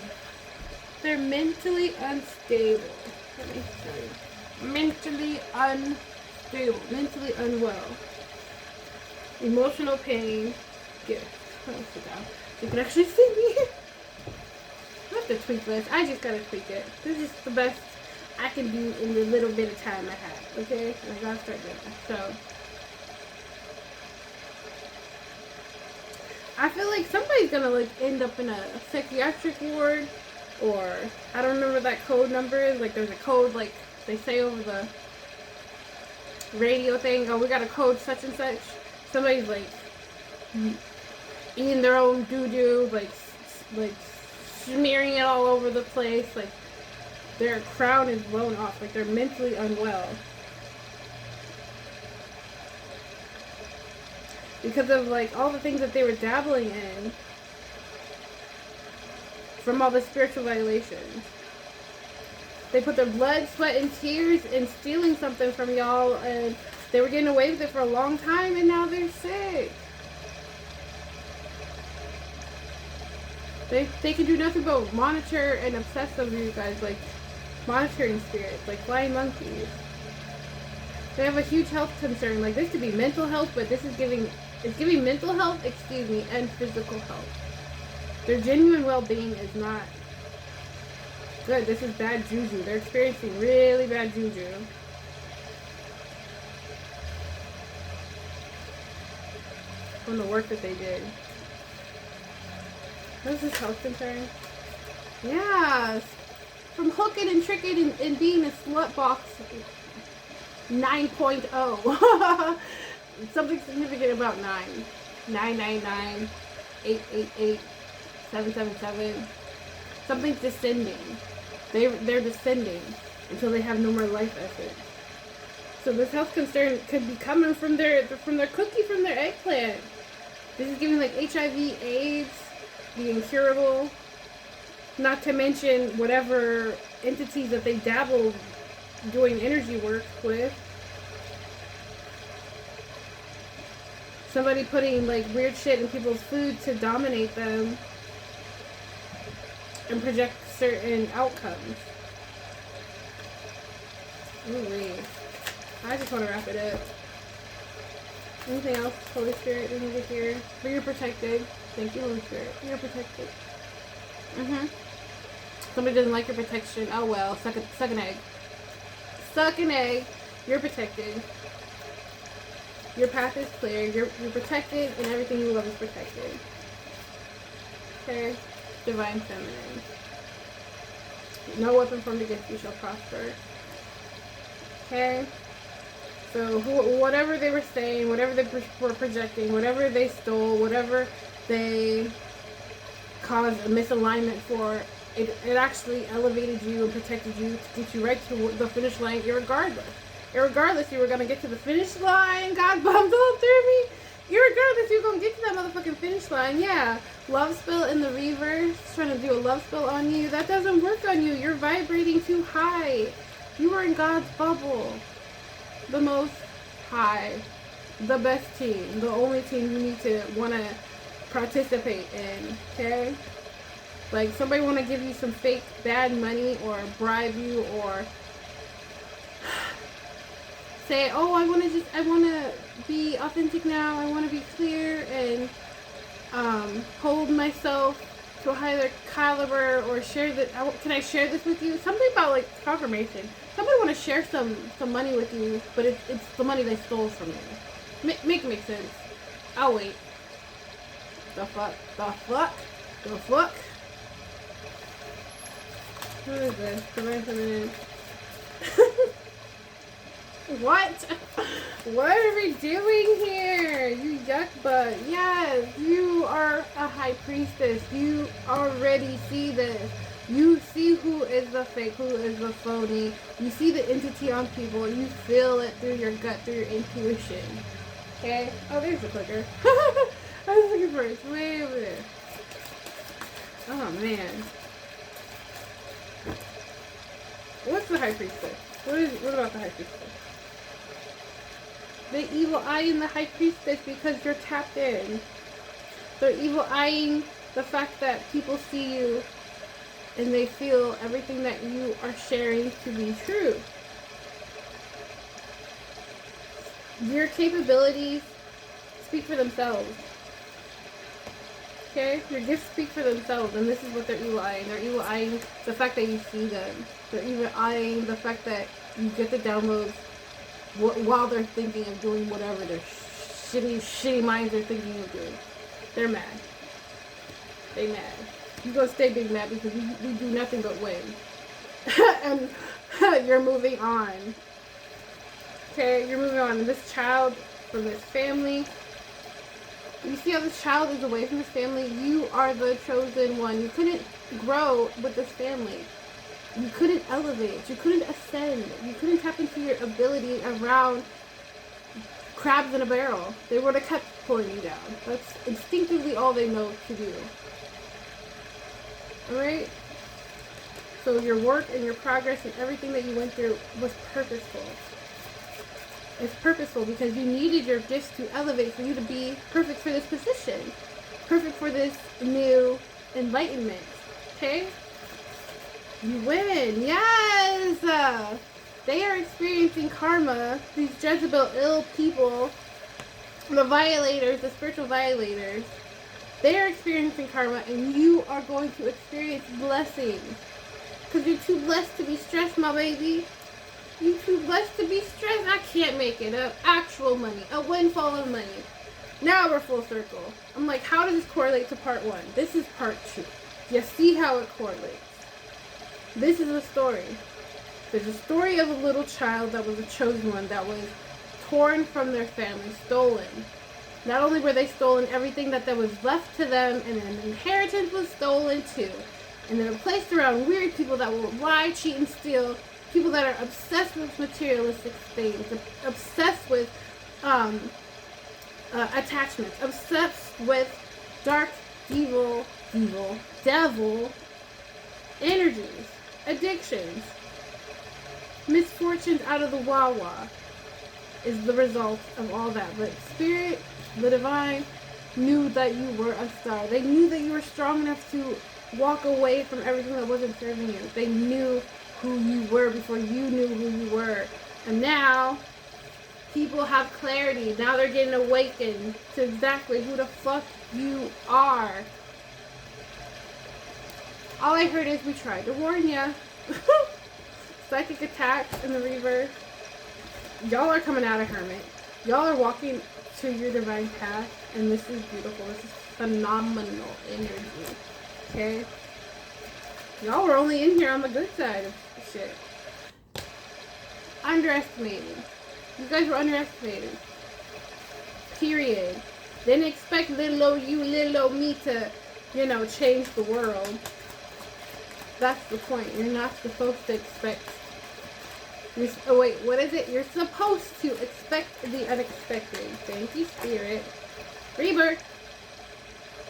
they're mentally unstable. Let me show you. Mentally unstable. Mentally unwell. Emotional pain. Gift. Let me sit down. You can actually see me. I have to tweak this. I just gotta tweak it. This is the best I can do in the little bit of time I have. Okay? And I gotta start doing it. So I feel like somebody's gonna like end up in a psychiatric ward, or I don't remember what that code number is. Like there's a code like they say over the radio thing. Oh, we got a code such and such. Somebody's like eating their own doo-doo, like smearing it all over the place. Like their crown is blown off. Like they're mentally unwell. Because of like all the things that they were dabbling in from all the spiritual violations. They put their blood, sweat, and tears in stealing something from y'all, and they were getting away with it for a long time, and now they're sick. They can do nothing but monitor and obsess over you guys, like monitoring spirits, like flying monkeys. They have a huge health concern. Like this could be mental health, but this is giving mental health, and physical health. Their genuine well-being is not good. This is bad juju. They're experiencing really bad juju. From the work that they did. What is this health concern? Yeah. From hooking and tricking and being a slut box 9.0. Something significant about 9. 999, 888, 777. Something's descending. They're descending until they have no more life essence. So this health concern could be coming from their cookie, from their eggplant. This is giving like HIV, AIDS, the incurable. Not to mention whatever entities that they dabble doing energy work with. Somebody putting like weird shit in people's food to dominate them and project certain outcomes. Ooh, I just want to wrap it up. Anything else, Holy Spirit, we need to hear? But you're protected. Thank you, Holy Spirit. You're protected. Somebody doesn't like your protection. Oh well, suck an egg. Suck an egg. You're protected. Your path is clear. You're protected, and everything you love is protected. Okay? Divine Feminine. No weapon formed against you shall prosper. Okay? So whatever they were saying, whatever they were projecting, whatever they stole, whatever they caused a misalignment for, it actually elevated you and protected you to get you right to the finish line irregardless. Irregardless, you were going to get to the finish line. God bumped all through me. Irregardless, you're going to get to that motherfucking finish line. Yeah. Love spell in the reverse. Trying to do a love spell on you. That doesn't work on you. You're vibrating too high. You are in God's bubble. The most high. The best team. The only team you need to want to participate in. Okay? Like, somebody want to give you some fake bad money or bribe you or say, oh, I want to be authentic now. I want to be clear and hold myself to a higher caliber, or share that. Can I share this with you? Something about like confirmation. Somebody want to share some money with you, but it's the money they stole from you. Make sense. I'll wait. The fuck. What is this? Divine Feminine. What? What are we doing here? You yuck butt. Yes, you are a high priestess. You already see this. You see who is the fake, who is the phony. You see the entity on people. You feel it through your gut, through your intuition. Okay? Oh, there's the clicker. I was looking for it. It's way over there. Oh, man. What's the high priestess? What about the high priestess? The evil eyeing the high priestess because you're tapped in. They're evil eyeing the fact that people see you and they feel everything that you are sharing to be true. Your capabilities speak for themselves. Okay? Your gifts speak for themselves, and this is what they're evil eyeing. They're evil eyeing the fact that you see them. They're evil eyeing the fact that you get the downloads while they're thinking of doing whatever their shitty minds are thinking of doing. They're mad. They mad. You gonna stay big mad because we do nothing but win. And you're moving on. Okay, you're moving on. And this child from this family, you see how this child is away from this family? You are the chosen one. You couldn't grow with this family. You couldn't elevate. You couldn't ascend. You couldn't tap into your ability around crabs in a barrel. They would have kept pulling you down. That's instinctively all they know to do. Alright? So your work and your progress and everything that you went through was purposeful. It's purposeful because you needed your gifts to elevate for you to be perfect for this position. Perfect for this new enlightenment. Okay? You win. Yes! They are experiencing karma. These Jezebel ill people, the violators, the spiritual violators, they are experiencing karma, and you are going to experience blessings. Because you're too blessed to be stressed, my baby. You're too blessed to be stressed. I can't make it up. Actual money. A windfall of money. Now we're full circle. I'm like, how does this correlate to part 1? This is part 2. You see how it correlates. This is a story. There's a story of a little child that was a chosen one that was torn from their family, stolen. Not only were they stolen, everything that was left to them and an inheritance was stolen too. And they were placed around weird people that will lie, cheat, and steal. People that are obsessed with materialistic things, obsessed with attachments, obsessed with dark, evil, devil energies. Addictions, misfortunes out of the Wawa is the result of all that. But Spirit, the Divine, knew that you were a star. They knew that you were strong enough to walk away from everything that wasn't serving you. They knew who you were before you knew who you were. And now, people have clarity. Now they're getting awakened to exactly who the fuck you are. All I heard is, we tried to warn ya. Psychic attacks in the reverse. Y'all are coming out of Hermit. Y'all are walking to your divine path. And this is beautiful. This is phenomenal energy. Okay? Y'all were only in here on the good side of shit. Underestimating. You guys were underestimated. Period. Didn't expect little old you, little old me to, change the world. That's the point. You're not supposed to expect. Oh wait, what is it? You're supposed to expect the unexpected. Thank you, Spirit. Rebirth.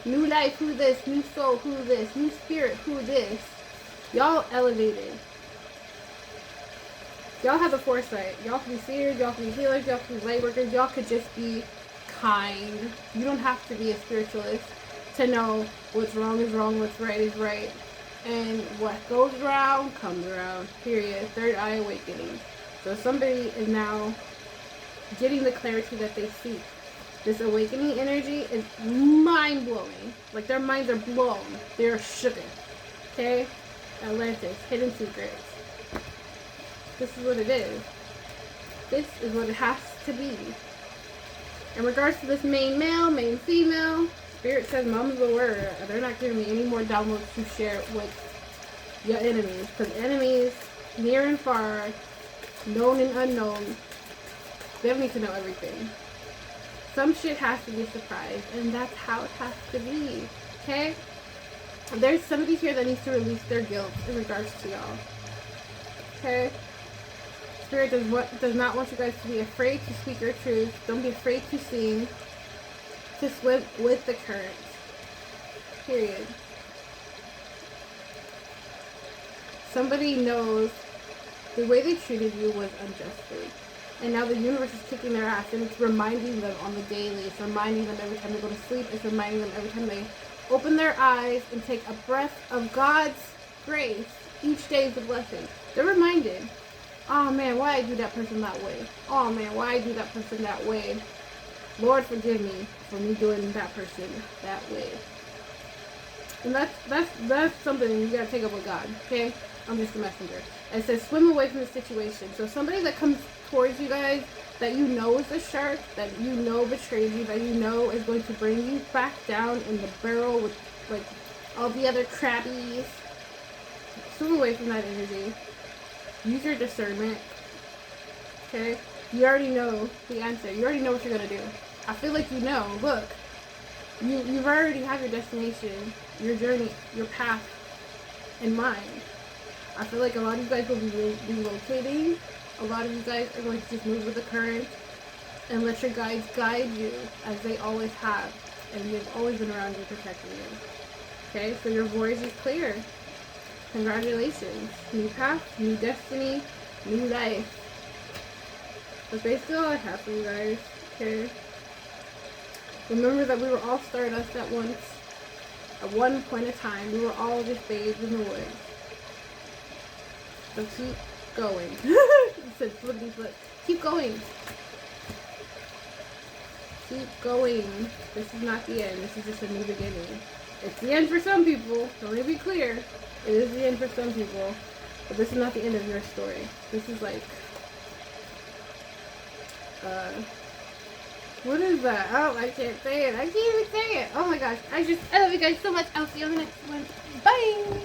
New life, who this? New soul, who this? New spirit, who this? Y'all elevated. Y'all have the foresight. Y'all can be seers, y'all can be healers, y'all can be light workers, y'all could just be kind. You don't have to be a spiritualist to know what's wrong is wrong, what's right is right. And what goes around, comes around. Period. Third eye awakening. So somebody is now getting the clarity that they seek. This awakening energy is mind-blowing. Like, their minds are blown. They're shook. Okay? Atlantis. Hidden secrets. This is what it is. This is what it has to be. In regards to this main male, main female, Spirit says mom's the word. They're not giving me any more downloads to share with your enemies. Because enemies, near and far, known and unknown, they don't need to know everything. Some shit has to be a surprise. And that's how it has to be. Okay? There's somebody here that needs to release their guilt in regards to y'all. Okay? Spirit does not want you guys to be afraid to speak your truth. Don't be afraid to sing. To swim with the current. Period. Somebody knows the way they treated you was unjustly. And now the universe is kicking their ass, and it's reminding them on the daily. It's reminding them every time they go to sleep. It's reminding them every time they open their eyes and take a breath of God's grace. Each day is a blessing. They're reminded, oh man, why I do that person that way? Oh man, why I do that person that way? Lord, forgive me for me doing that person that way. And that's something you gotta take up with God, okay? I'm just a messenger. It says swim away from the situation. So somebody that comes towards you guys that you know is a shark, that you know betrayed you, that you know is going to bring you back down in the barrel with like all the other crabbies. Swim away from that energy. Use your discernment. Okay? You already know the answer. You already know what you're gonna do. I feel like you know. Look. You've already have your destination, your journey, your path in mind. I feel like a lot of you guys will be relocating. A lot of you guys are going to just move with the current and let your guides guide you as they always have. And they've always been around you protecting you. Okay? So your voice is clear. Congratulations. New path, new destiny, new life. That's basically all I have for you guys. Okay? Remember that we were all stardust at once. At one point in time, we were all just babes in the woods. So keep going. It said flippity flip. Keep going. Keep going. This is not the end. This is just a new beginning. It's the end for some people. Let me be clear. It is the end for some people. But this is not the end of your story. This is like... what is that? Oh, I can't say it. I can't even say it. Oh my gosh. I love you guys so much. I'll see you on the next one. Bye!